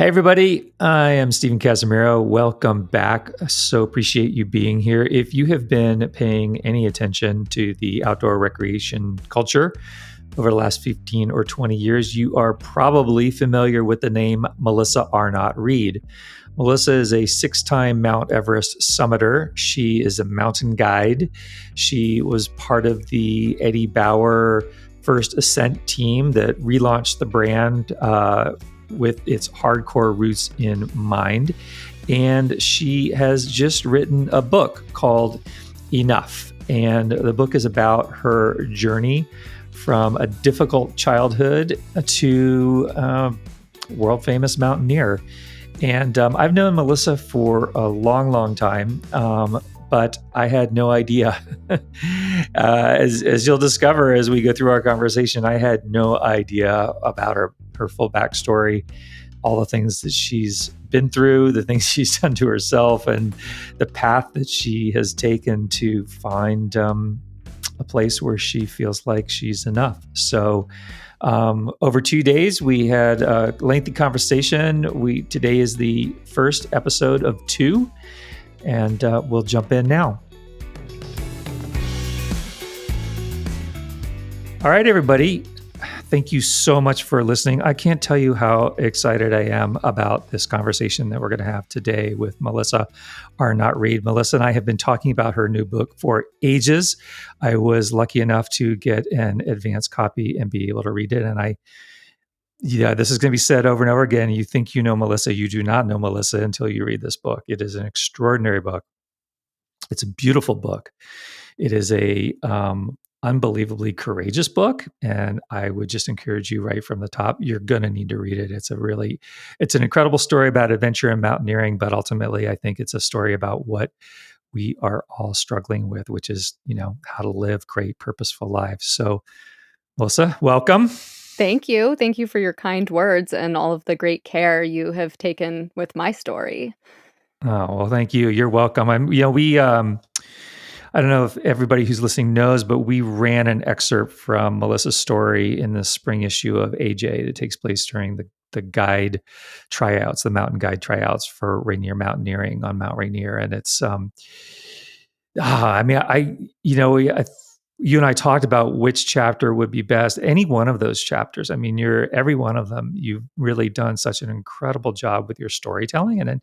Hey, everybody. I am Stephen Casimiro. Welcome back. So appreciate you being here. If you have been paying any attention to the outdoor recreation culture over the last 15 or 20 years, you are probably familiar with the name Melissa Arnot Reid. Melissa is a 6-time Mount Everest summiter. She is a mountain guide. She was part of the Eddie Bauer first ascent team that relaunched the brand with its hardcore roots in mind. And she has just written a book called Enough. And the book is about her journey from a difficult childhood to world famous mountaineer. And I've known Melissa for a long, long time, but I had no idea. As you'll discover as we go through our conversation, I had no idea about her full backstory, all the things that she's been through, the things she's done to herself, and the path that she has taken to find a place where she feels like she's enough. So over 2 days, we had a lengthy conversation. Today is the first episode of 2, and we'll jump in now. All right, everybody. Thank you so much for listening. I can't tell you how excited I am about this conversation that we're going to have today with Melissa Arnot Reid. Melissa and I have been talking about her new book for ages. I was lucky enough to get an advanced copy and be able to read it. And this is going to be said over and over again. You think you know Melissa. You do not know Melissa until you read this book. It is an extraordinary book. It's a beautiful book. It is a unbelievably courageous book, and I would just encourage you right from the top, you're going to need to read it. It's an incredible story about adventure and mountaineering, but ultimately I think it's a story about what we are all struggling with, which is, how to live great, purposeful lives. So, Melissa, welcome. Thank you. Thank you for your kind words and all of the great care you have taken with my story. Oh, well, thank you. You're welcome. I don't know if everybody who's listening knows, but we ran an excerpt from Melissa's story in the spring issue of AJ that takes place during the guide tryouts, the mountain guide tryouts for Rainier Mountaineering on Mount Rainier. And it's, you and I talked about which chapter would be best. Any one of those chapters. I mean, every one of them, you've really done such an incredible job with your storytelling. And then,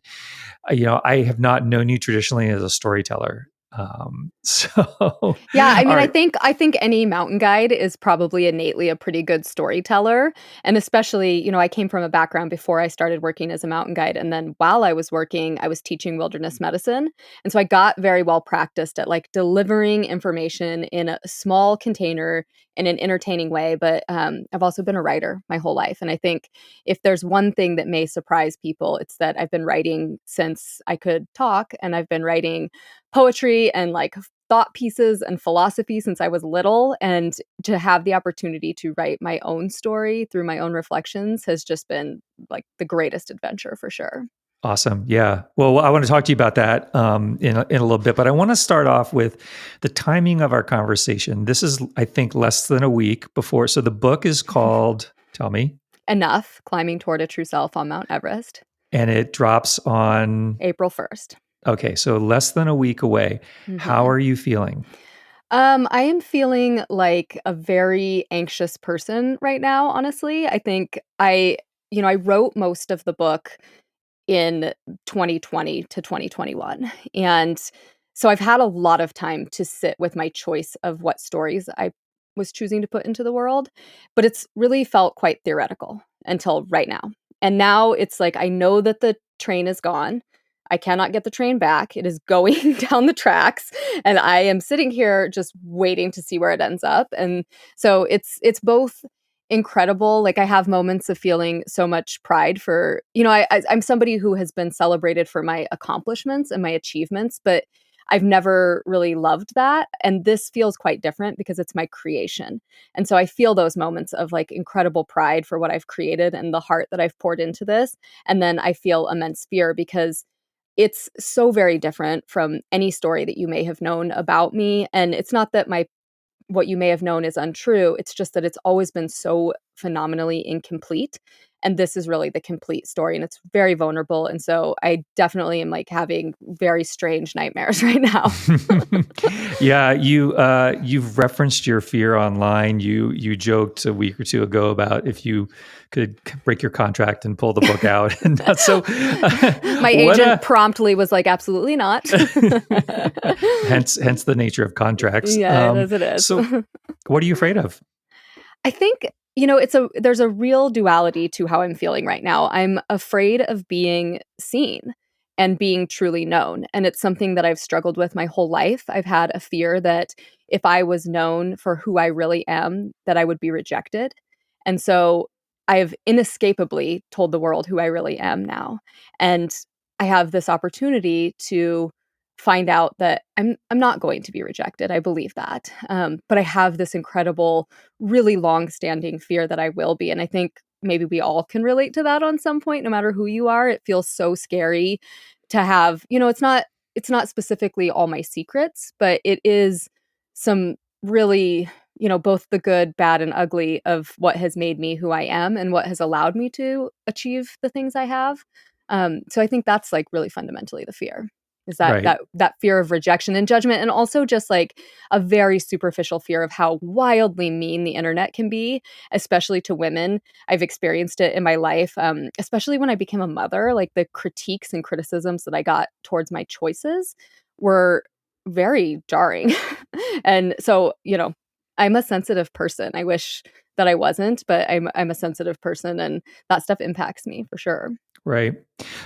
I have not known you traditionally as a storyteller. Yeah, I mean, I think any mountain guide is probably innately a pretty good storyteller. And especially, I came from a background before I started working as a mountain guide. And then while I was working, I was teaching wilderness medicine. And so I got very well practiced at delivering information in a small container in an entertaining way. But I've also been a writer my whole life. And I think if there's one thing that may surprise people, it's that I've been writing since I could talk, and I've been writing poetry and thought pieces and philosophy since I was little. And to have the opportunity to write my own story through my own reflections has just been the greatest adventure for sure. Awesome. Yeah. Well, I want to talk to you about that in a little bit, but I want to start off with the timing of our conversation. This is, I think, less than a week before. So the book is called, tell me. Enough, Climbing Toward a True Self on Mount Everest. And it drops on April 1st. Okay. So less than a week away. Mm-hmm. How are you feeling? I am feeling like a very anxious person right now, honestly. I think I wrote most of the book in 2020 to 2021. And so I've had a lot of time to sit with my choice of what stories I was choosing to put into the world, but it's really felt quite theoretical until right now. And now it's I know that the train is gone. I cannot get the train back. It is going down the tracks, and I am sitting here just waiting to see where it ends up. And so it's both incredible. I have moments of feeling so much pride for, I'm somebody who has been celebrated for my accomplishments and my achievements, but I've never really loved that. And this feels quite different because it's my creation. And so I feel those moments of incredible pride for what I've created and the heart that I've poured into this. And then I feel immense fear because it's so very different from any story that you may have known about me. And it's not that what you may have known is untrue. It's just that it's always been so phenomenally incomplete. And this is really the complete story, and it's very vulnerable. And so I definitely am like having very strange nightmares right now. Yeah, you've referenced your fear online. You joked a week or two ago about if you could break your contract and pull the book out, and that's so. My agent promptly was like, "Absolutely not." hence the nature of contracts. Yeah, as it is. So, what are you afraid of? I think, there's a real duality to how I'm feeling right now. I'm afraid of being seen and being truly known. And it's something that I've struggled with my whole life. I've had a fear that if I was known for who I really am, that I would be rejected. And so I've inescapably told the world who I really am now. And I have this opportunity to find out that I'm not going to be rejected. I believe that. But I have this incredible, really long-standing fear that I will be. And I think maybe we all can relate to that on some point, no matter who you are. It feels so scary to have, it's not specifically all my secrets, but it is some really, both the good, bad, and ugly of what has made me who I am and what has allowed me to achieve the things I have. So I think that's like really fundamentally the fear is that Right. that fear of rejection and judgment, and also just like a very superficial fear of how wildly mean the internet can be, especially to women. I've experienced it in my life, especially when I became a mother. Like the critiques and criticisms that I got towards my choices were very jarring. And so, I'm a sensitive person. I wish that I wasn't, but I'm a sensitive person, and that stuff impacts me for sure. Right.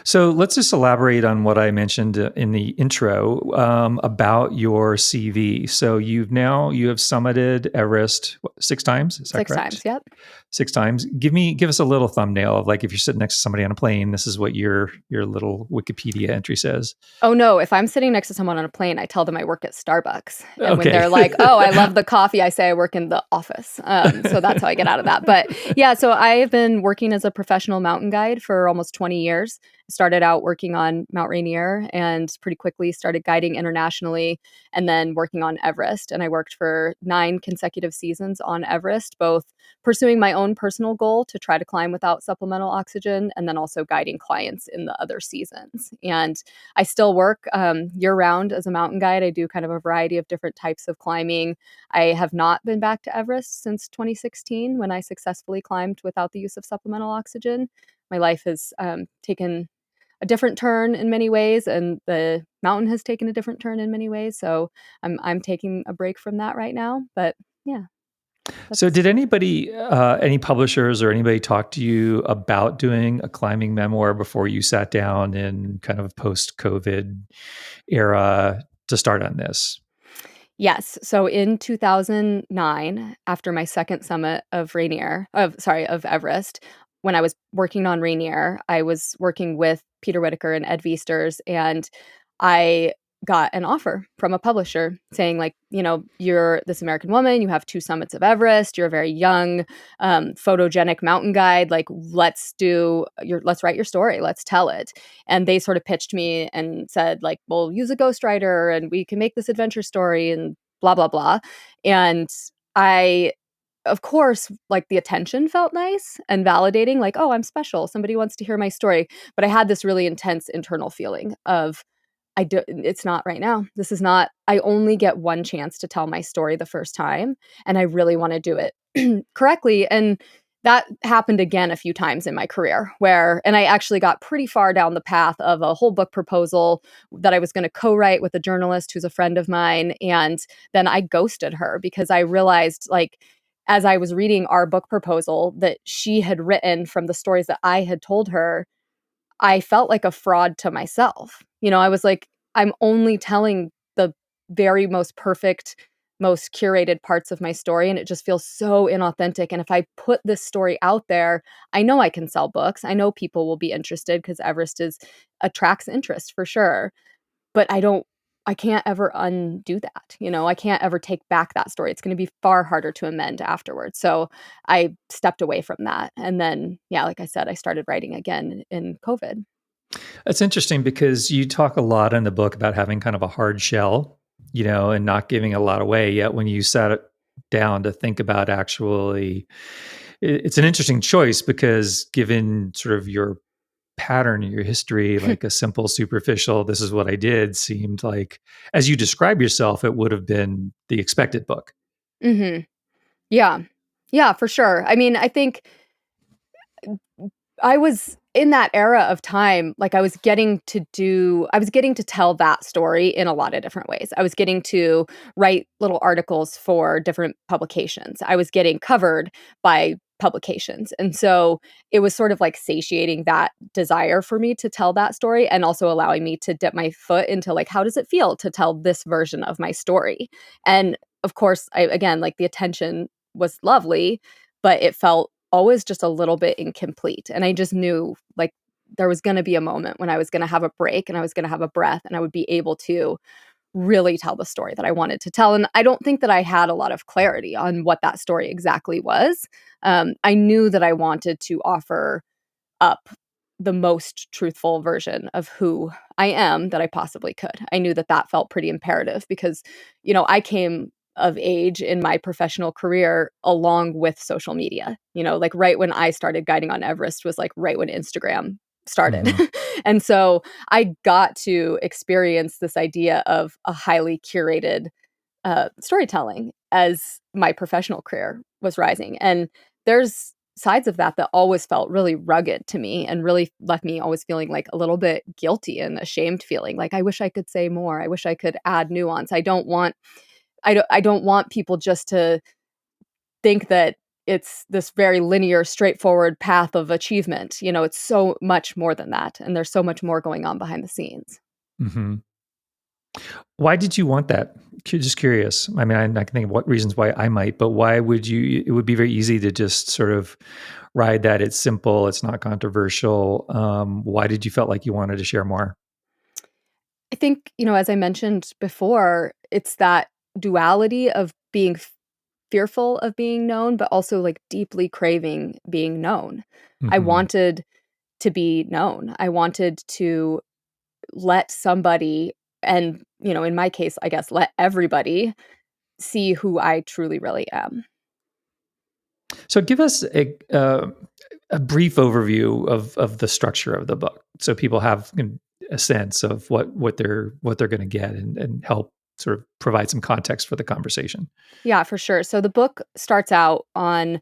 So let's just elaborate on what I mentioned in the intro about your CV. So you have summited Everest 6 times. Is that Six correct? times, yep. 6 times. Give us a little thumbnail of like if you're sitting next to somebody on a plane, this is what your little Wikipedia entry says. Oh no, if I'm sitting next to someone on a plane, I tell them I work at Starbucks. And when Okay. they're like, "Oh, I love the coffee," I say I work in the office. So that's how I get out of that. But yeah, so I've been working as a professional mountain guide for almost 20 years. Started out working on Mount Rainier and pretty quickly started guiding internationally and then working on Everest. And I worked for 9 consecutive seasons on Everest, both pursuing my own personal goal to try to climb without supplemental oxygen and then also guiding clients in the other seasons. And I still work year round as a mountain guide. I do kind of a variety of different types of climbing. I have not been back to Everest since 2016 when I successfully climbed without the use of supplemental oxygen. My life has taken a different turn in many ways, and the mountain has taken a different turn in many ways. So I'm taking a break from that right now. But yeah. So did anybody, any publishers or anybody talk to you about doing a climbing memoir before you sat down in kind of post-COVID era to start on this? Yes. So in 2009, after my second summit of of Everest, when I was working on Rainier, I was working with Peter Whitaker and Ed Viesters, and I got an offer from a publisher saying, like, you're this American woman, you have 2 summits of Everest, you're a very young, photogenic mountain guide. Like, let's write your story, let's tell it. And they sort of pitched me and said, like, well, use a ghostwriter and we can make this adventure story and blah, blah, blah. And I, of course, like the attention felt nice and validating, like, oh, I'm special. Somebody wants to hear my story. But I had this really intense internal feeling of, it's not right now. This is not, I only get one chance to tell my story the first time. And I really want to do it correctly. And that happened again a few times in my career and I actually got pretty far down the path of a whole book proposal that I was going to co-write with a journalist who's a friend of mine. And then I ghosted her because I realized, like, as I was reading our book proposal that she had written from the stories that I had told her, I felt like a fraud to myself. I was like, I'm only telling the very most perfect, most curated parts of my story, and it just feels so inauthentic. And if I put this story out there, I know I can sell books. I know people will be interested because Everest attracts interest for sure. But I can't ever undo that. I can't ever take back that story. It's going to be far harder to amend afterwards. So I stepped away from that. And then, yeah, like I said, I started writing again in COVID. That's interesting because you talk a lot in the book about having kind of a hard shell, and not giving a lot away. Yet when you sat down to think about actually it's an interesting choice because given sort of your pattern, your history, like a simple, superficial, this is what I did, seemed like, as you describe yourself, it would have been the expected book. Hmm. Yeah. Yeah, for sure. I mean, I think I was in that era of time, like I was getting to tell that story in a lot of different ways. I was getting to write little articles for different publications. I was getting covered by publications. And so it was sort of like satiating that desire for me to tell that story and also allowing me to dip my foot into like, how does it feel to tell this version of my story? And of course, again, like the attention was lovely, but it felt always just a little bit incomplete. And I just knew like there was going to be a moment when I was going to have a break and I was going to have a breath and I would be able to really tell the story that I wanted to tell. And I don't think that I had a lot of clarity on what that story exactly was. I knew that I wanted to offer up the most truthful version of who I am that I possibly could. I knew that that felt pretty imperative because, I came of age in my professional career along with social media. Like right when I started guiding on Everest was like right when Instagram started. Mhm. And so I got to experience this idea of a highly curated storytelling as my professional career was rising. And there's sides of that that always felt really rugged to me and really left me always feeling like a little bit guilty and ashamed feeling like I wish I could say more. I wish I could add nuance. I don't want people just to think that it's this very linear, straightforward path of achievement. It's so much more than that. And there's so much more going on behind the scenes. Mhm. Why did you want that? Just curious. I mean, I can think of what reasons why I might, but why would you? It would be very easy to just sort of ride that. It's simple. It's not controversial. Why did you felt like you wanted to share more? I think, as I mentioned before, it's that duality of being fearful of being known, but also like deeply craving being known. I Hmm. wanted to be known. I wanted to let somebody, and, in my case, I guess, let everybody see who I truly really am. So, give us a brief overview of the structure of the book, so people have a sense of what they're going to get, and help sort of provide some context for the conversation. Yeah, for sure. So the book starts out on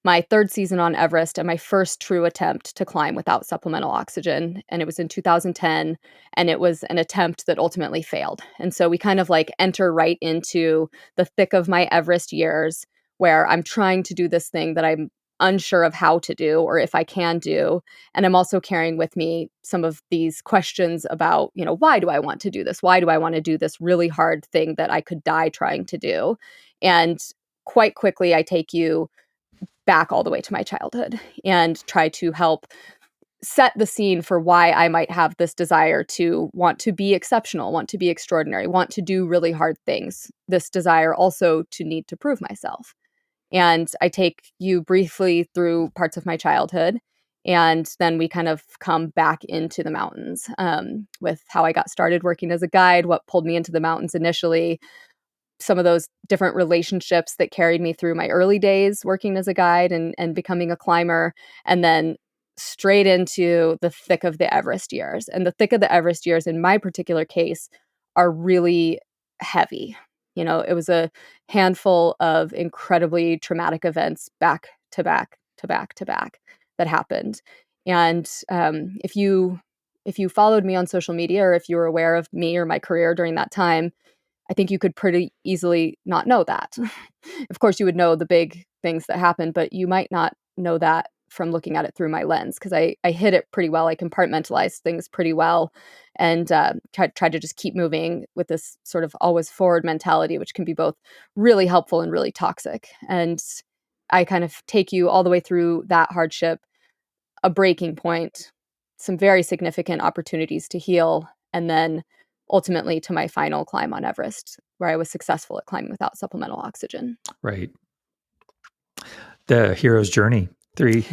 my third season on Everest and my first true attempt to climb without supplemental oxygen. And it was in 2010. And it was an attempt that ultimately failed. And so we kind of like enter right into the thick of my Everest years where I'm trying to do this thing that I'm unsure of how to do or if I can do. And I'm also carrying with me some of these questions about, why do I want to do this? Why do I want to do this really hard thing that I could die trying to do? And quite quickly, I take you back all the way to my childhood and try to help set the scene for why I might have this desire to want to be exceptional, want to be extraordinary, want to do really hard things. This desire also to need to prove myself. And I take you briefly through parts of my childhood. And then we kind of come back into the mountains with how I got started working as a guide, what pulled me into the mountains initially, some of those different relationships that carried me through my early days working as a guide and becoming a climber, and then straight into the thick of the Everest years. And the thick of the Everest years, in my particular case, are really heavy. It was a handful of incredibly traumatic events back to back to back to back that happened. And if you followed me on social media or if you were aware of me or my career during that time, I think you could pretty easily not know that. Of course, you would know the big things that happened, but you might not know that from looking at it through my lens because I hid it pretty well. I compartmentalized things pretty well and tried to just keep moving with this sort of always forward mentality, which can be both really helpful and really toxic. And I kind of take you all the way through that hardship, a breaking point, some very significant opportunities to heal, and then ultimately to my final climb on Everest, where I was successful at climbing without supplemental oxygen. Right. The hero's journey. Three.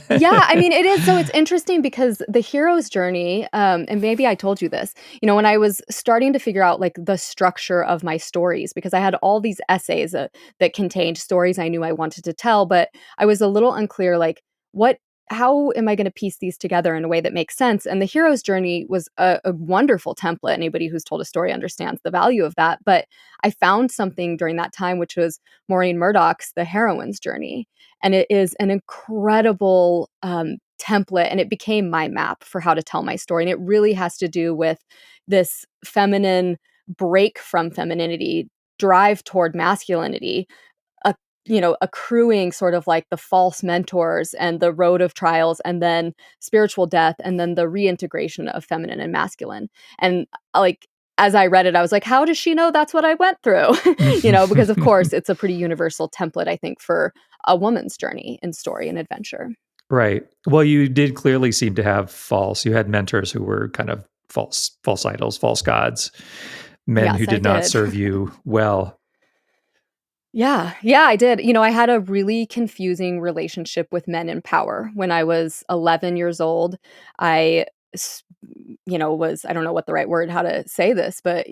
Yeah, I mean, it is so it's interesting because the hero's journey, and maybe I told you this, when I was starting to figure out, like, the structure of my stories, because I had all these essays, that contained stories I knew I wanted to tell, but I was a little unclear, like, what how am I gonna piece these together in a way that makes sense? And the hero's journey was a wonderful template. Anybody who's told a story understands the value of that, but I found something during that time, which was Maureen Murdoch's The Heroine's Journey, and it is an incredible, template, and it became my map for how to tell my story, and it really has to do with this feminine break from femininity, drive toward masculinity, a accruing sort of like the false mentors and the road of trials, and then spiritual death, and then the reintegration of feminine and masculine, and, like, as I read it, I was like, "How does she know that's what I went through?" Because, of course, it's a pretty universal template, I think, for a woman's journey in story and adventure. Right. Well, you did clearly seem to have you had mentors who were kind of false idols, false gods, men who Yes, I did not did. serve you well. Yeah, yeah, I did. I had a really confusing relationship with men in power. When I was 11 years old, I, s- was, I don't know what the right word, how to say this, but,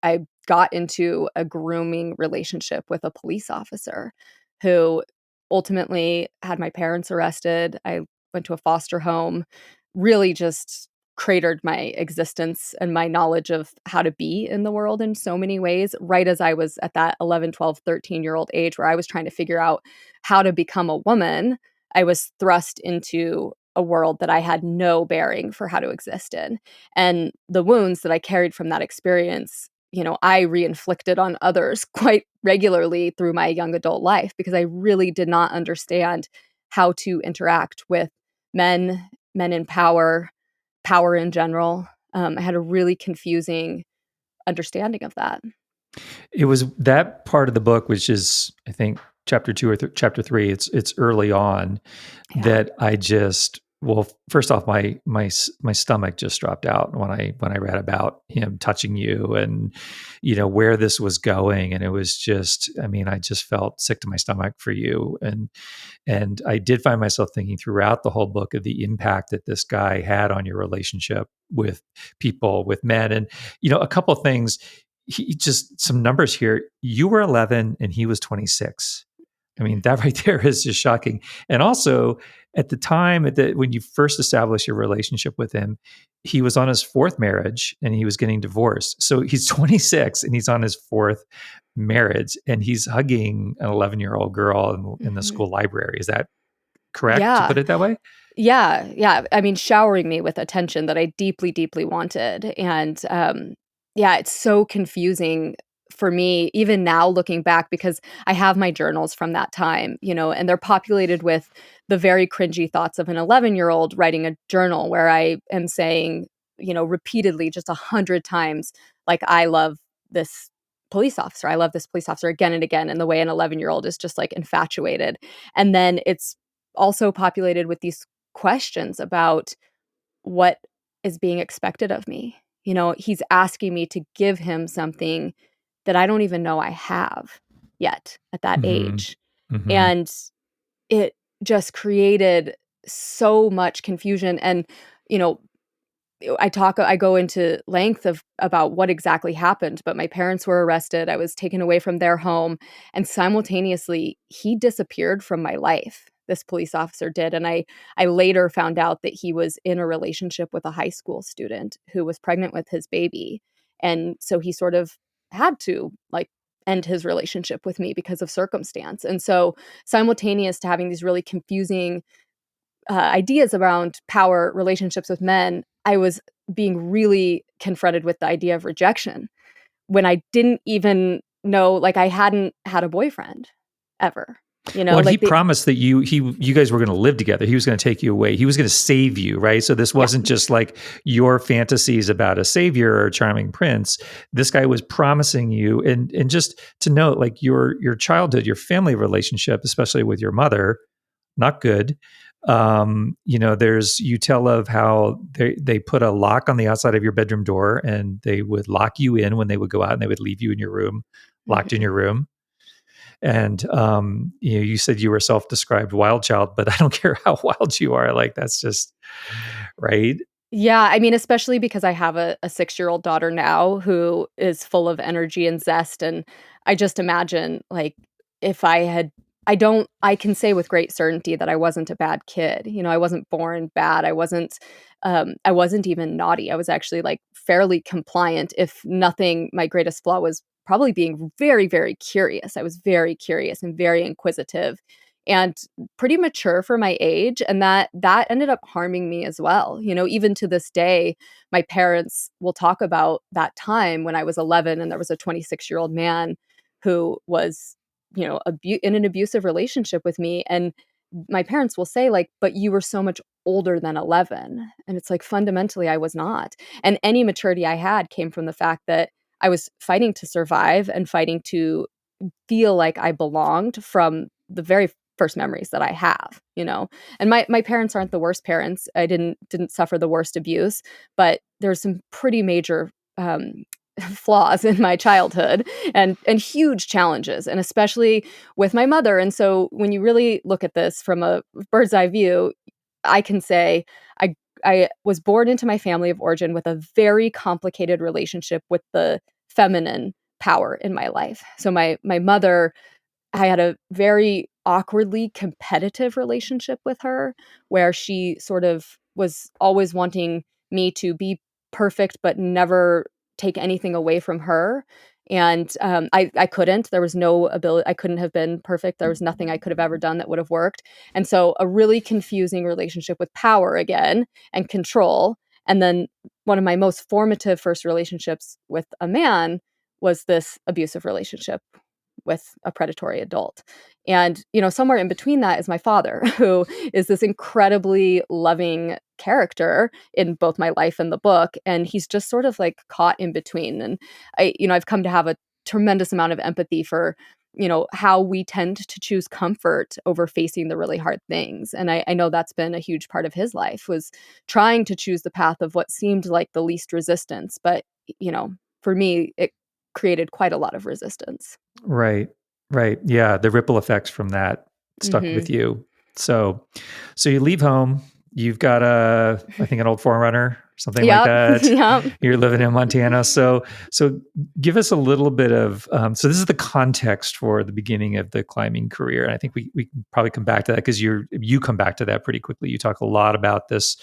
I got into a grooming relationship with a police officer who ultimately had my parents arrested. I went to a foster home, really just cratered my existence and my knowledge of how to be in the world in so many ways, right as I was at that 11, 12, 13-year-old age where I was trying to figure out how to become a woman. I was thrust into a world that I had no bearing for how to exist in. And the wounds that I carried from that experience, I reinflicted on others quite regularly through my young adult life because I really did not understand how to interact with men, men in power, power in general. I had a really confusing understanding of that. It was that part of the book, which is, I think, chapter 2 or chapter 3. It's early on Yeah. that I just well, first off, my stomach just dropped out when I read about him touching you and where this was going, and it was just, I mean, I just felt sick to my stomach for you, and I did find myself thinking throughout the whole book of the impact that this guy had on your relationship with people, with men, and a couple of things. He just some numbers here. You were 11 and he was 26. I mean, that right there is just shocking. And also, at the time when you first established your relationship with him, he was on his fourth marriage and he was getting divorced. So he's 26 and he's on his fourth marriage and he's hugging an 11-year-old girl in the Mhm. school library. Is that correct to put Yeah. it that way? Yeah, yeah. I mean, showering me with attention that I deeply, deeply wanted. And yeah, it's so confusing for me, even now looking back, because I have my journals from that time, and they're populated with the very cringy thoughts of an 11-year-old writing a journal where I am saying, repeatedly, just 100 times, like, I love this police officer. I love this police officer again and again. And the way an 11-year-old is just like infatuated. And then it's also populated with these questions about what is being expected of me. He's asking me to give him something that I don't even know I have yet at that Hmm. age. Hmm. And it just created so much confusion. And, you know, I go into length of about what exactly happened, but my parents were arrested. I was taken away from their home, and simultaneously, he disappeared from my life. This police officer did, and I later found out that he was in a relationship with a high school student who was pregnant with his baby, and so he sort of had to, like, end his relationship with me because of circumstance. And so simultaneous to having these really confusing ideas around power, relationships with men, I was being really confronted with the idea of rejection when I didn't even know, like, I hadn't had a boyfriend ever, Well, and he like the promised that you guys were going to live together. He was going to take you away. He was going to save you, right? So this yeah. wasn't just like your fantasies about a savior or a charming prince. This guy was promising you, and just to note, like your childhood, your family relationship, especially with your mother, not good. There's you tell of how they put a lock on the outside of your bedroom door, and they would lock you in when they would go out, and they would leave you in your room, locked in Mhm. your room. And you said you were self-described wild child, but I don't care how wild you are. Like that's just right. Yeah, I mean, especially because I have a 6-year-old daughter now who is full of energy and zest, and I just imagine, like, if I had I can say with great certainty that I wasn't a bad kid, I wasn't born bad, I wasn't even naughty, I was actually, like, fairly compliant, if nothing, my greatest flaw was probably being very, very curious. I was very curious and very inquisitive, and pretty mature for my age, and that ended up harming me as well. Even to this day, my parents will talk about that time when I was 11 and there was a 26-year-old man who was, in an abusive relationship with me, and my parents will say, like, "But you were so much older than 11." And it's like, fundamentally I was not. And any maturity I had came from the fact that I was fighting to survive and fighting to feel like I belonged from the very first memories that I have. And my parents aren't the worst parents. I didn't suffer the worst abuse, but there's some pretty major flaws in my childhood and huge challenges, and especially with my mother. And so when you really look at this from a bird's eye view, I can say I was born into my family of origin with a very complicated relationship with the feminine power in my life. So my mother, I had a very awkwardly competitive relationship with her, where she sort of was always wanting me to be perfect but never take anything away from her. And I couldn't. There was no ability. I couldn't have been perfect. There was nothing I could have ever done that would have worked. And so a really confusing relationship with power again and control. And then one of my most formative first relationships with a man was this abusive relationship with a predatory adult. And, somewhere in between that is my father, who is this incredibly loving character in both my life and the book. And he's just sort of like caught in between. And I've come to have a tremendous amount of empathy for, how we tend to choose comfort over facing the really hard things. And I know that's been a huge part of his life, was trying to choose the path of what seemed like the least resistance. But, for me, it created quite a lot of resistance. Right. Right. Yeah. The ripple effects from that stuck with Mhm. you. So, so you leave home. You've got I think an old Forerunner, something like Yep. that. Yep. You're living in Montana. So give us a little bit of, so this is the context for the beginning of the climbing career. And I think we can probably come back to that because you come back to that pretty quickly. You talk a lot about this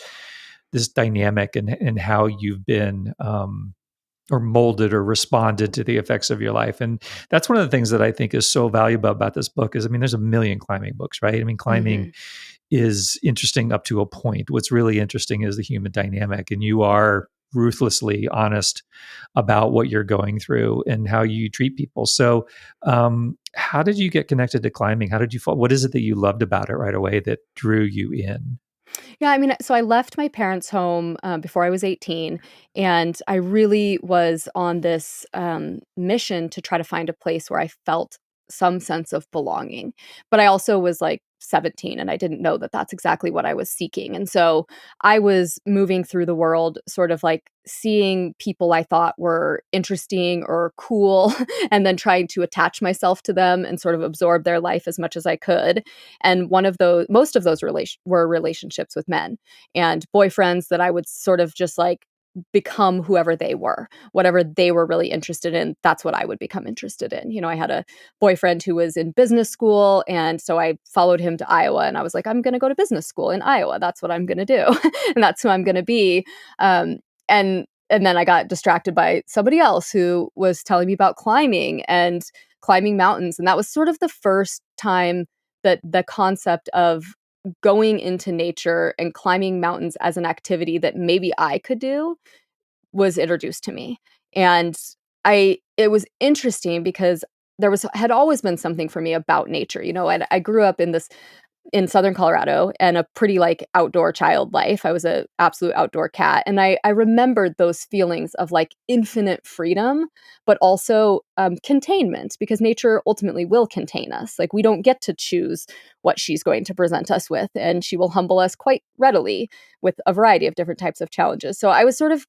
dynamic and how you've been, or molded or responded to the effects of your life. And that's one of the things that I think is so valuable about this book is, I mean, there's a million climbing books, right? I mean, climbing Mhm. is interesting up to a point. What's really interesting is the human dynamic. And you are ruthlessly honest about what you're going through and how you treat people. So, how did you get connected to climbing? How did you fall? What is it that you loved about it right away that drew you in? Yeah, I mean, so I left my parents' home before I was 18, and I really was on this mission to try to find a place where I felt some sense of belonging. But I also was like 17, and I didn't know that that's exactly what I was seeking. And so I was moving through the world, sort of like seeing people I thought were interesting or cool, and then trying to attach myself to them and sort of absorb their life as much as I could. And most of those were relationships with men and boyfriends that I would sort of just like become whoever they were, whatever they were really interested in. That's what I would become interested in. I had a boyfriend who was in business school, and so I followed him to Iowa, and I was like, I'm going to go to business school in Iowa. That's what I'm going to do, and that's who I'm going to be. And then I got distracted by somebody else who was telling me about climbing and climbing mountains, and that was sort of the first time that the concept of going into nature and climbing mountains as an activity that maybe I could do was introduced to me. And it was interesting because had always been something for me about nature. And I grew up in Southern Colorado and a pretty like outdoor child life. I was a absolute outdoor cat. And I remembered those feelings of like infinite freedom, but also containment, because nature ultimately will contain us. Like we don't get to choose what she's going to present us with, and she will humble us quite readily with a variety of different types of challenges. So I was sort of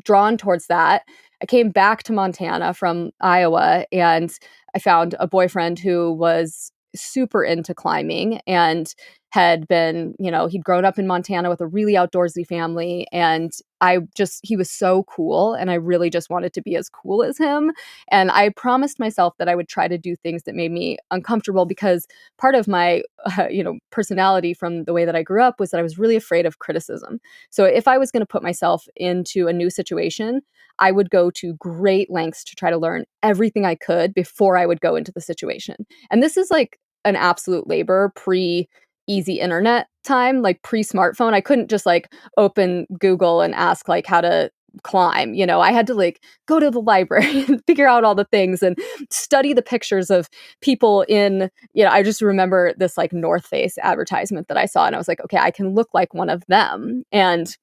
drawn towards that. I came back to Montana from Iowa, and I found a boyfriend who was super into climbing and had been, he'd grown up in Montana with a really outdoorsy family. And he was so cool. And I really just wanted to be as cool as him. And I promised myself that I would try to do things that made me uncomfortable because part of my, personality from the way that I grew up was that I was really afraid of criticism. So if I was going to put myself into a new situation, I would go to great lengths to try to learn everything I could before I would go into the situation. And this is like an absolute labor pre easy internet time, like pre smartphone. I couldn't just like open Google and ask like how to climb. I had to like go to the library and figure out all the things and study the pictures of people in, I just remember this like North Face advertisement that I saw and I was like, okay, I can look like one of them. And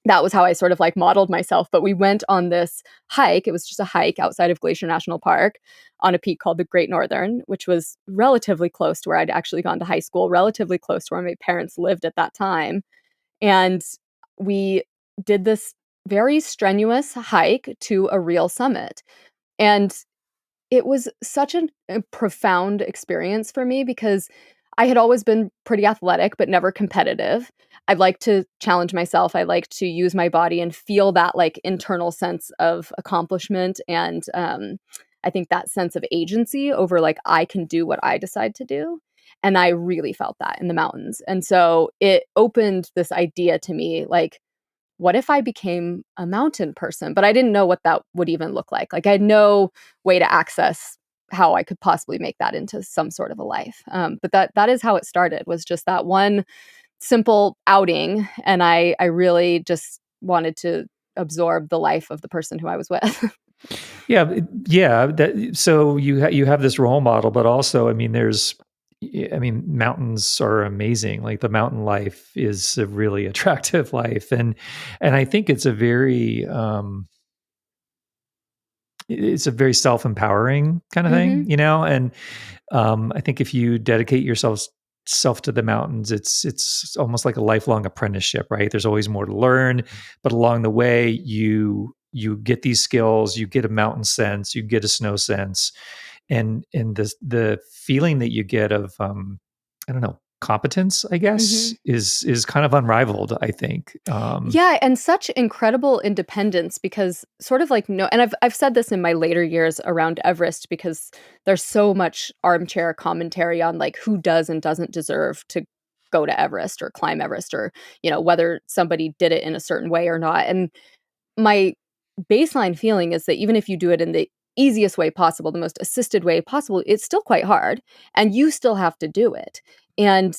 that was how I sort of like modeled myself. But we went on this hike. It was just a hike outside of Glacier National Park on a peak called the Great Northern, which was relatively close to where I'd actually gone to high school, relatively close to where my parents lived at that time. And we did this very strenuous hike to a real summit. And it was such a profound experience for me because I had always been pretty athletic, but never competitive. I like to challenge myself. I like to use my body and feel that like internal sense of accomplishment. And I think that sense of agency over like, I can do what I decide to do. And I really felt that in the mountains. And so it opened this idea to me, like, what if I became a mountain person? But I didn't know what that would even look like. Like I had no way to access how I could possibly make that into some sort of a life. But that is how it started, was just that one simple outing. And I really just wanted to absorb the life of the person who I was with. Yeah. So you have this role model, but also, I mean, mountains are amazing. Like the mountain life is a really attractive life, and I think it's a very self-empowering kind of thing, Hmm. And I think if you dedicate yourself to the mountains, it's almost like a lifelong apprenticeship, right? There's always more to learn, but along the way, you get these skills, you get a mountain sense, you get a snow sense, and the feeling that you get of I don't know, competence, I guess, Hmm. is kind of unrivaled, I think. Yeah, and such incredible independence because sort of like no, and I've said this in my later years around Everest because there's so much armchair commentary on like who does and doesn't deserve to go to Everest or climb Everest, or whether somebody did it in a certain way or not. And my baseline feeling is that even if you do it in the easiest way possible, the most assisted way possible, it's still quite hard and you still have to do it. And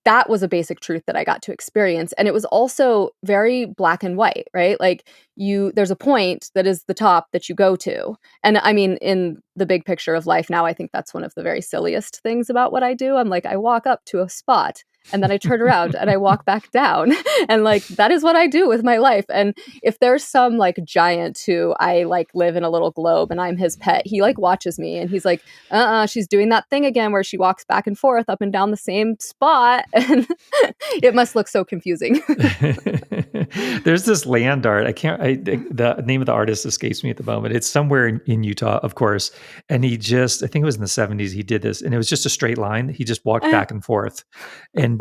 that was a basic truth that I got to experience. And it was also very black and white, right? Like there's a point that is the top that you go to. And I mean, in the big picture of life now, I think that's one of the very silliest things about what I do. I'm like, I walk up to a spot and then I turn around and I walk back down. And like, that is what I do with my life. And if there's some like giant who I like live in a little globe and I'm his pet, he like watches me and he's like, she's doing that thing again where she walks back and forth up and down the same spot. And it must look so confusing. There's this land art. The name of the artist escapes me at the moment. It's somewhere in Utah, of course. And I think it was in the 70s, he did this and it was just a straight line. He just walked back and forth. And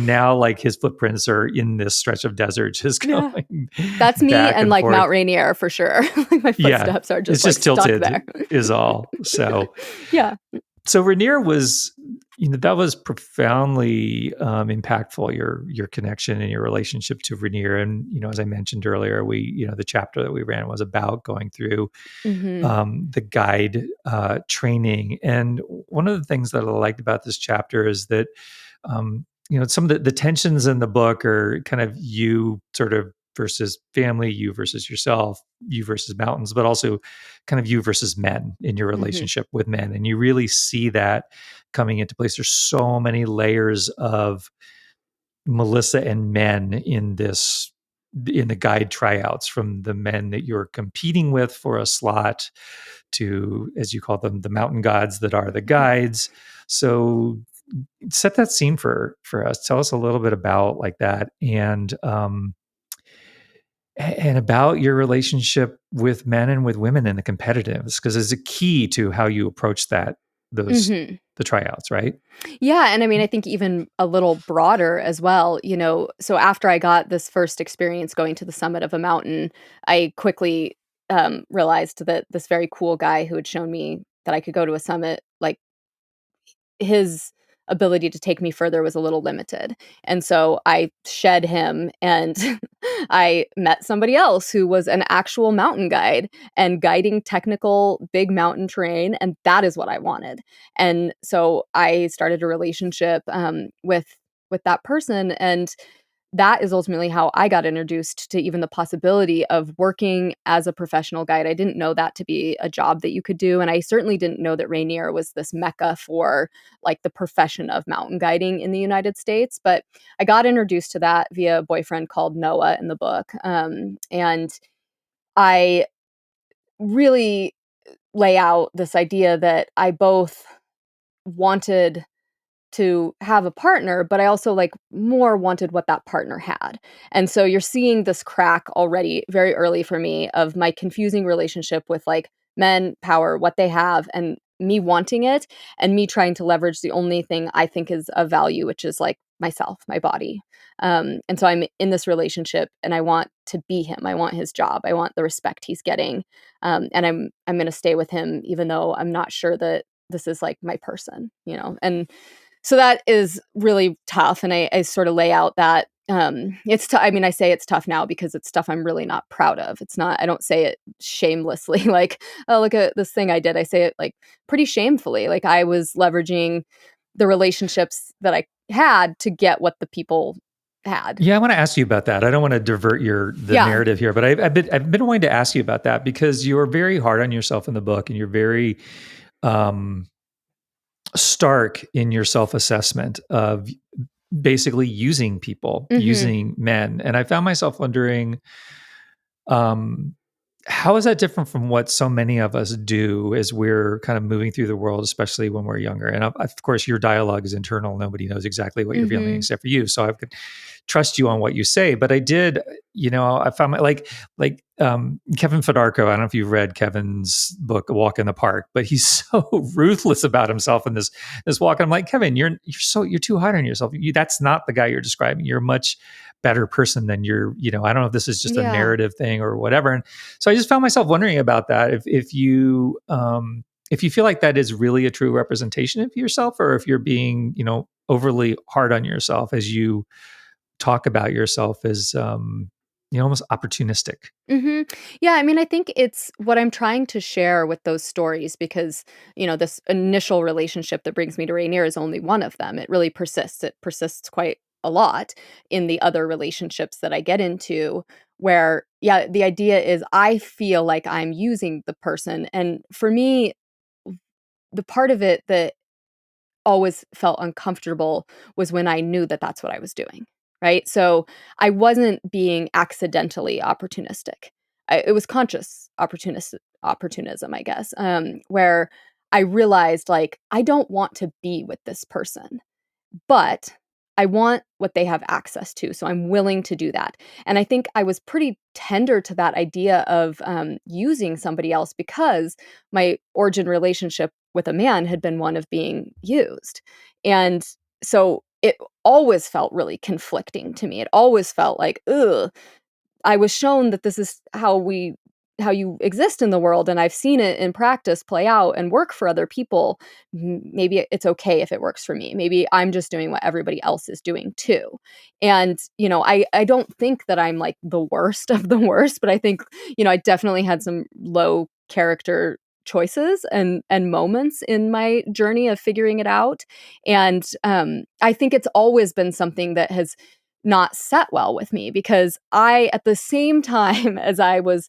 now like his footprints are in this stretch of desert, just Yeah. going That's me back and and like forth. Mount Rainier for sure. Like my Yeah. footsteps are It's just like just stuck tilted there. is all. So Yeah. so Rainier was, that was profoundly impactful. Your connection and your relationship to Rainier, and as I mentioned earlier, the chapter that we ran was about going through Hmm. the guide training. And one of the things that I liked about this chapter is that some of the tensions in the book are kind of you sort of versus family, you versus yourself, you versus mountains, but also kind of you versus men in your Hmm. relationship with men. And you really see that coming into place. There's so many layers of Melissa and men in the guide tryouts, from the men that you're competing with for a slot to, as you call them, the mountain gods that are the guides. So set that scene for us. Tell us a little bit about like that, and about your relationship with men and with women in the competitives, because it's a key to how you approach Mhm. the tryouts, right? Yeah, and I mean, I think even a little broader as well, so after I got this first experience going to the summit of a mountain, I quickly, realized that this very cool guy who had shown me that I could go to a summit, like, his ability to take me further was a little limited. And so I shed him and I met somebody else who was an actual mountain guide and guiding technical big mountain terrain. And that is what I wanted. And so I started a relationship with that person. And that is ultimately how I got introduced to even the possibility of working as a professional guide. I didn't know that to be a job that you could do. And I certainly didn't know that Rainier was this mecca for like the profession of mountain guiding in the United States. But I got introduced to that via a boyfriend called Noah in the book. And I really lay out this idea that I both wanted to have a partner, but I also like more wanted what that partner had. And so you're seeing this crack already very early for me of my confusing relationship with like men, power, what they have, and me wanting it, and me trying to leverage the only thing I think is of value, which is like myself, my body. And so I'm in this relationship and I want to be him. I want his job. I want the respect he's getting. And I'm going to stay with him, even though I'm not sure that this is like my person. And so that is really tough, and I sort of lay out that, I mean, I say it's tough now because it's stuff I'm really not proud of. It's not I don't say it shamelessly, like, "Oh, look at this thing I did." I say it, like, pretty shamefully, like, I was leveraging the relationships that I had to get what the people had. Yeah, I want to ask you about that. I don't want to divert the Yeah. narrative here, but I've been wanting to ask you about that because you're very hard on yourself in the book, and you're very um, stark in your self assessment of basically using people, Mhm. using men, and I found myself wondering, um, how is that different from what so many of us do as we're kind of moving through the world, especially when we're younger? And of course, your dialogue is internal. Nobody knows exactly what you're feeling Mhm. except for you. So I could trust you on what you say. But I did, I found Kevin Fedarko. I don't know if you've read Kevin's book, A Walk in the Park, but he's so ruthless about himself in this walk. And I'm like, Kevin, you're too hard on yourself. That's not the guy you're describing. You're a much better person than I don't know if this is just a Yeah. narrative thing or whatever. And so I just found myself wondering about that. If you feel like that is really a true representation of yourself, or if you're being, overly hard on yourself as you talk about yourself as, almost opportunistic. Yeah, I mean, I think it's what I'm trying to share with those stories because, this initial relationship that brings me to Rainier is only one of them. It really persists. It persists quite a lot in the other relationships that I get into where, yeah, the idea is I feel like I'm using the person. And for me, the part of it that always felt uncomfortable was when I knew that that's what I was doing, right? So I wasn't being accidentally opportunistic. It was conscious opportunism, I guess, where I realized like I don't want to be with this person, but I want what they have access to, so I'm willing to do that. And I think I was pretty tender to that idea of using somebody else because my origin relationship with a man had been one of being used. And so it always felt really conflicting to me. It always felt like, ugh, I was shown that this is how you exist in the world, and I've seen it in practice play out and work for other people. Maybe it's okay if it works for me. Maybe I'm just doing what everybody else is doing too. And, I don't think that I'm like the worst of the worst, but I think, I definitely had some low character choices and moments in my journey of figuring it out. And I think it's always been something that has not set well with me because at the same time as I was,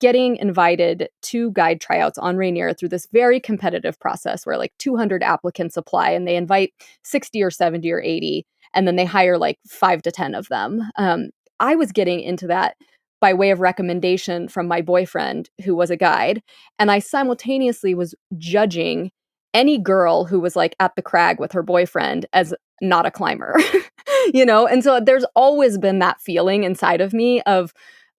getting invited to guide tryouts on Rainier through this very competitive process where like 200 applicants apply and they invite 60 or 70 or 80, and then they hire like 5 to 10 of them. I was getting into that by way of recommendation from my boyfriend who was a guide. And I simultaneously was judging any girl who was like at the crag with her boyfriend as not a climber. And so there's always been that feeling inside of me of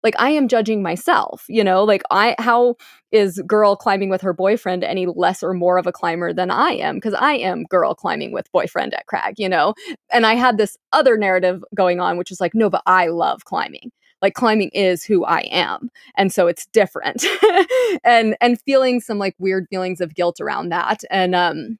like I am judging myself, like how is girl climbing with her boyfriend any less or more of a climber than I am? Because I am girl climbing with boyfriend at crag, And I had this other narrative going on, which is like, no, but I love climbing. Like climbing is who I am. And so it's different. and feeling some like weird feelings of guilt around that. And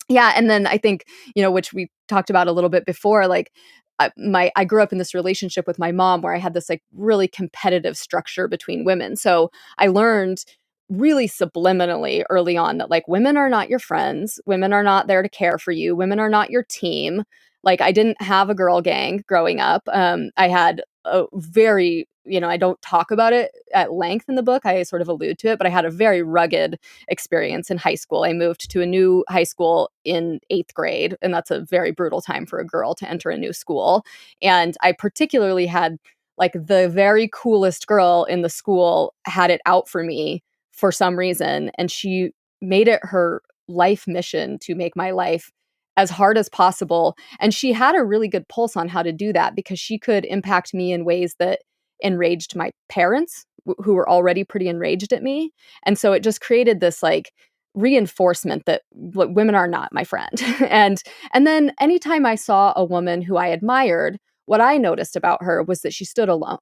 yeah, and then I think, which we talked about a little bit before, like I grew up in this relationship with my mom where I had this like really competitive structure between women. So I learned really subliminally early on that like women are not your friends, women are not there to care for you, women are not your team. Like I didn't have a girl gang growing up. I had a very, I don't talk about it at length in the book. I sort of allude to it, but I had a very rugged experience in high school. I moved to a new high school in 8th grade, and that's a very brutal time for a girl to enter a new school. And I particularly had like the very coolest girl in the school had it out for me for some reason, and she made it her life mission to make my life as hard as possible. And she had a really good pulse on how to do that because she could impact me in ways that enraged my parents, who were already pretty enraged at me. And so it just created this like reinforcement that women are not my friend. and then anytime I saw a woman who I admired, what I noticed about her was that she stood alone,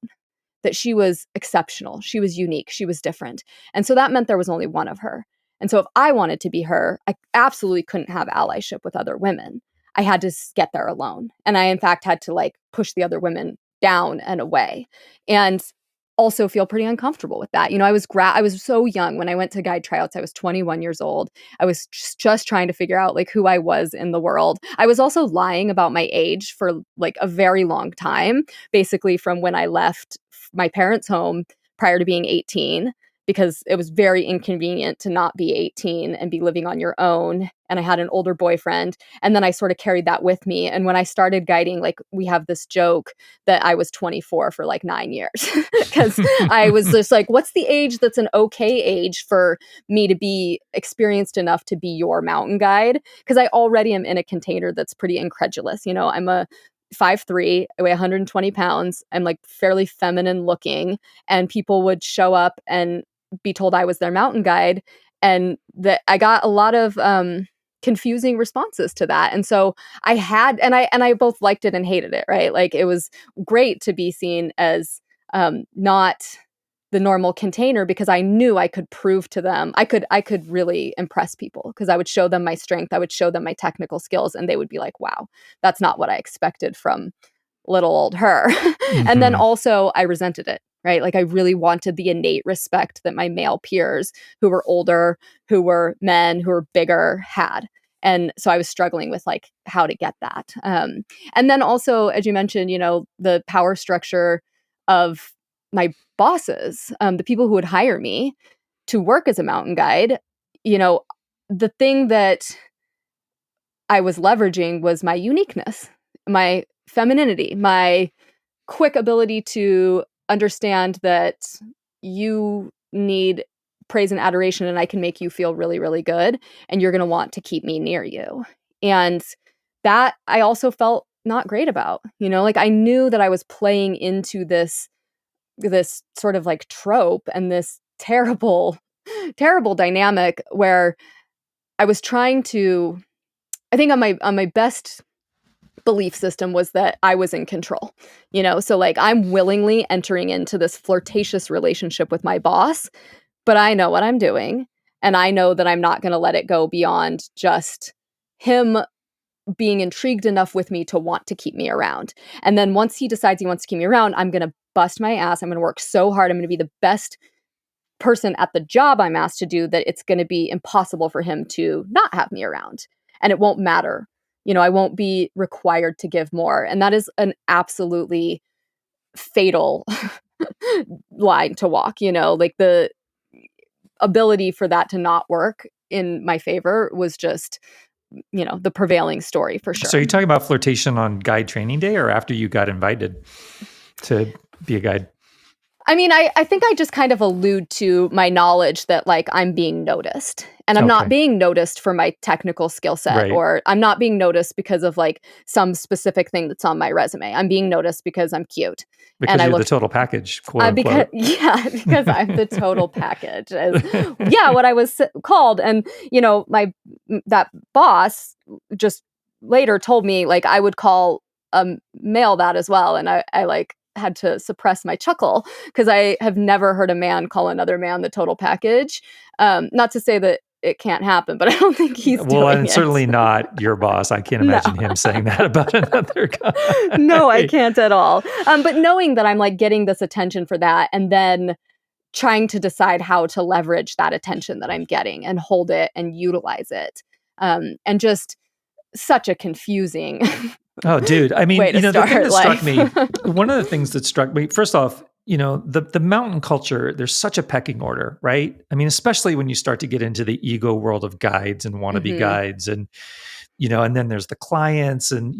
that she was exceptional, she was unique, she was different. And so that meant there was only one of her. And so if I wanted to be her, I absolutely couldn't have allyship with other women. I had to get there alone. And I, in fact, had to like push the other women down and away. And also feel pretty uncomfortable with that. I was so young when I went to guide tryouts. I was 21 years old. I was just trying to figure out like who I was in the world. I was also lying about my age for like a very long time, basically from when I left my parents' home prior to being 18, because it was very inconvenient to not be 18 and be living on your own. And I had an older boyfriend. And then I sort of carried that with me. And when I started guiding, like we have this joke that I was 24 for like 9 years because I was just like, what's the age that's an okay age for me to be experienced enough to be your mountain guide? Because I already am in a container that's pretty incredulous. I'm a 5'3", I weigh 120 pounds. I'm like fairly feminine looking, and people would show up and be told I was their mountain guide. And that I got a lot of confusing responses to that. And so I both liked it and hated it, right? Like it was great to be seen as not the normal container because I knew I could prove to them, I could really impress people because I would show them my strength. I would show them my technical skills and they would be like, wow, that's not what I expected from little old her. And then also I resented it, right? Like I really wanted the innate respect that my male peers who were older, who were men, who were bigger had. And so I was struggling with like how to get that. And then also, as you mentioned, the power structure of my bosses, the people who would hire me to work as a mountain guide, the thing that I was leveraging was my uniqueness, my femininity, my quick ability to understand that you need praise and adoration and I can make you feel really, really good. And you're going to want to keep me near you. And that I also felt not great about, like I knew that I was playing into this sort of like trope and this terrible, terrible dynamic where I was trying to, I think on my best belief system was that I was in control, so like I'm willingly entering into this flirtatious relationship with my boss, but I know what I'm doing. And I know that I'm not going to let it go beyond just him being intrigued enough with me to want to keep me around. And then once he decides he wants to keep me around, I'm going to bust my ass. I'm going to work so hard. I'm going to be the best person at the job I'm asked to do that it's going to be impossible for him to not have me around. And it won't matter. I won't be required to give more. And that is an absolutely fatal line to walk, like the ability for that to not work in my favor was just, the prevailing story for sure. So you're talking about flirtation on guide training day or after you got invited to be a guide? I mean, I think I just kind of allude to my knowledge that like I'm being noticed, and I'm not Okay. being noticed for my technical skill set, Right. or I'm not being noticed because of like some specific thing that's on my resume. I'm being noticed because I'm cute and Because I you're the look total package, quote because unquote. because I'm the total package as what I was called. And my that boss just later told me like I would call a male that as well, and I like had to suppress my chuckle because I have never heard a man call another man the total package. Not to say that it can't happen, but I don't think he's Well, doing and it. certainly not your boss. I can't No. imagine him saying that about another No, I guy. can't at all. But knowing that I'm like getting this attention for that, and then trying to decide how to leverage that attention that I'm getting and hold it and utilize it. And just such a confusing Oh, dude. I mean, way to the thing start that struck life. me, one of the things that struck me, first off, the mountain culture, there's such a pecking order, right? I mean, especially when you start to get into the ego world of guides and wannabe Hmm. guides and then there's the clients and,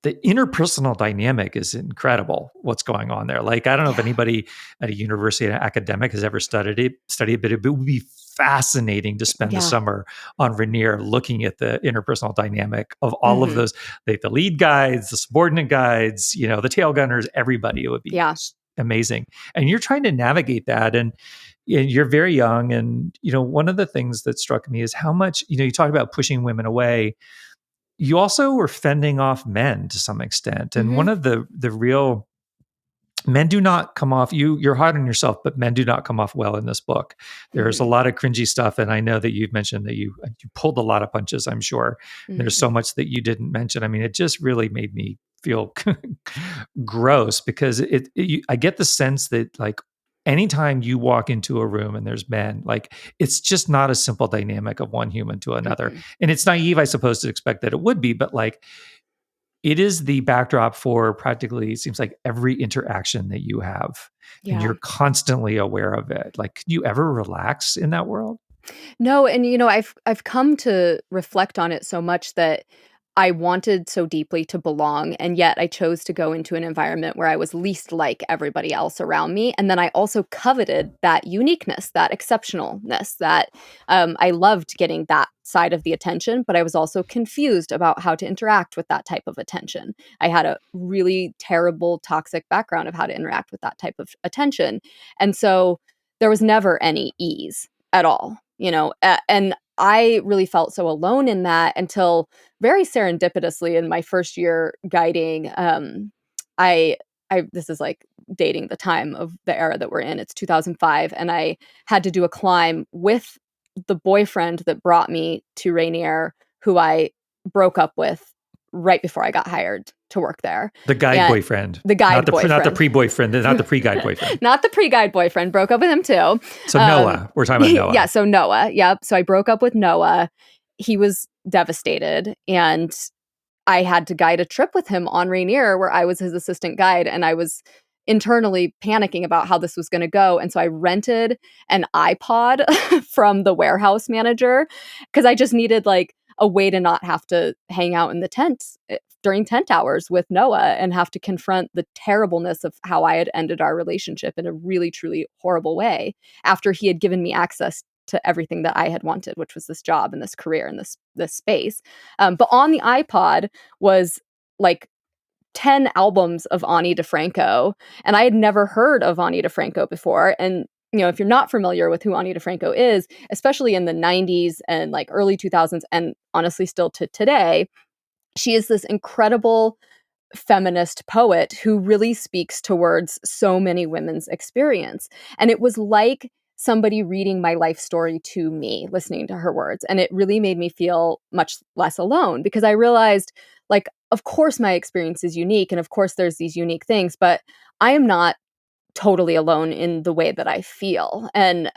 the interpersonal dynamic is incredible. What's going on there? Like, I don't know if Yeah. anybody at a university, an academic, has ever studied it, but it would be fascinating to spend the Yeah. summer on Rainier looking at the interpersonal dynamic of all of Hmm. those, like the lead guides, the subordinate guides, the tail gunners, everybody. It would be Yeah. amazing. And you're trying to navigate that, and you're very young. And one of the things that struck me is how much you talk about pushing women away. You also were fending off men to some extent. And one Hmm. of the real men do not come off, you're hard on yourself, but men do not come off well in this book. There's a Hmm. lot of cringy stuff. And I know that you've mentioned that you pulled a lot of punches, I'm sure. And there's so Hmm. much that you didn't mention. I mean, it just really made me feel gross because I get the sense that like anytime you walk into a room and there's men, like it's just not a simple dynamic of one human to another. Hmm. And it's naive, I suppose, to expect that it would be, but like it is the backdrop for practically, it seems like every interaction that you have, and Yeah. you're constantly aware of it. Like, can you ever relax in that world? No, and I've come to reflect on it so much that I wanted so deeply to belong, and yet I chose to go into an environment where I was least like everybody else around me. And then I also coveted that uniqueness, that exceptionalness, that I loved getting that side of the attention, but I was also confused about how to interact with that type of attention. I had a really terrible, toxic background of how to interact with that type of attention. And so there was never any ease at all, and I really felt so alone in that until very serendipitously in my first year guiding. I I this is like dating the time of the era that we're in. It's 2005, and I had to do a climb with the boyfriend that brought me to Rainier, who I broke up with right before I got hired to work there. The guide And boyfriend, the not guide the boyfriend. pre-boyfriend, not the pre-guide boyfriend. Not the pre-guide boyfriend, broke up with him too. So Um, Noah, we're talking about yeah, Noah. so Noah, yep. So I broke up with Noah. He was devastated, and I had to guide a trip with him on Rainier where I was his assistant guide, and I was internally panicking about how this was going to go. And so I rented an iPod from the warehouse manager because I just needed like a way to not have to hang out in the tent during tent hours with Noah and have to confront the terribleness of how I had ended our relationship in a really, truly horrible way after he had given me access to everything that I had wanted, which was this job and this career and this space. But on the iPod was like 10 albums of Ani DeFranco, and I had never heard of Ani DeFranco before. And if you're not familiar with who Ani DeFranco is, especially in the 90s and like early 2000s, and honestly still to today, she is this incredible feminist poet who really speaks towards so many women's experience. And it was like somebody reading my life story to me, listening to her words. And it really made me feel much less alone because I realized, like, of course, my experience is unique. And of course, there's these unique things, but I am not totally alone in the way that I feel. And,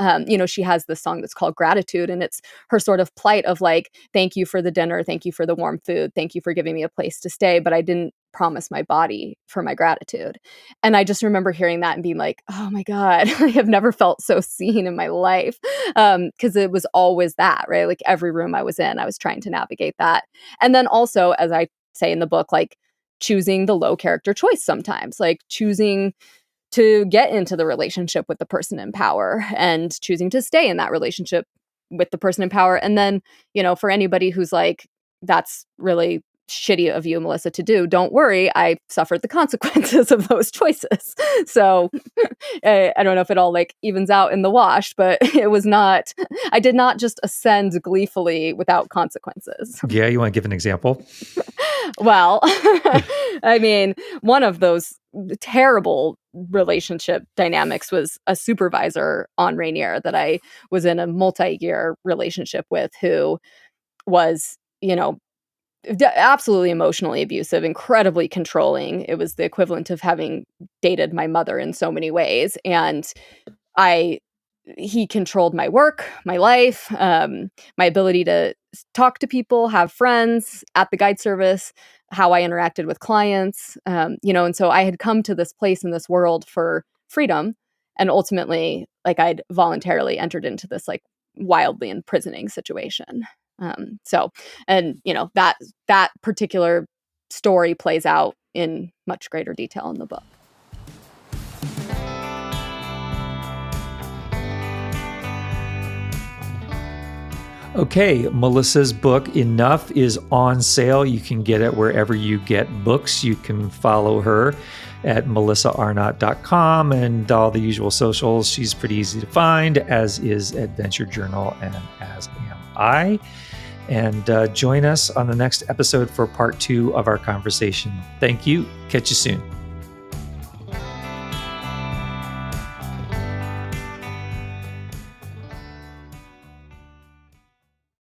she has this song that's called Gratitude. And it's her sort of plight of like, thank you for the dinner. Thank you for the warm food. Thank you for giving me a place to stay. But I didn't promise my body for my gratitude. And I just remember hearing that and being like, oh my God, I have never felt so seen in my life. Because it was always that, right? Like every room I was in, I was trying to navigate that. And then also, as I say in the book, like choosing the low character choice sometimes, like choosing to get into the relationship with the person in power and choosing to stay in that relationship with the person in power. And then, for anybody who's like, that's really shitty of you, Melissa, to do, don't worry, I suffered the consequences of those choices. So I don't know if it all like evens out in the wash, but it was not, I did not just ascend gleefully without consequences. Yeah, you want to give an example? Well, I mean, one of those terrible relationship dynamics was a supervisor on Rainier that I was in a multi-year relationship with, who was, absolutely emotionally abusive, incredibly controlling. It was the equivalent of having dated my mother in so many ways. And he controlled my work, my life, my ability to talk to people, have friends at the guide service, how I interacted with clients, and so I had come to this place in this world for freedom. And ultimately, like, I'd voluntarily entered into this like wildly imprisoning situation. That particular story plays out in much greater detail in the book. Okay, Melissa's book, Enough, is on sale. You can get it wherever you get books. You can follow her at melissaarnot.com and all the usual socials. She's pretty easy to find, as is Adventure Journal and as am I. And join us on the next episode for part 2 of our conversation. Thank you. Catch you soon.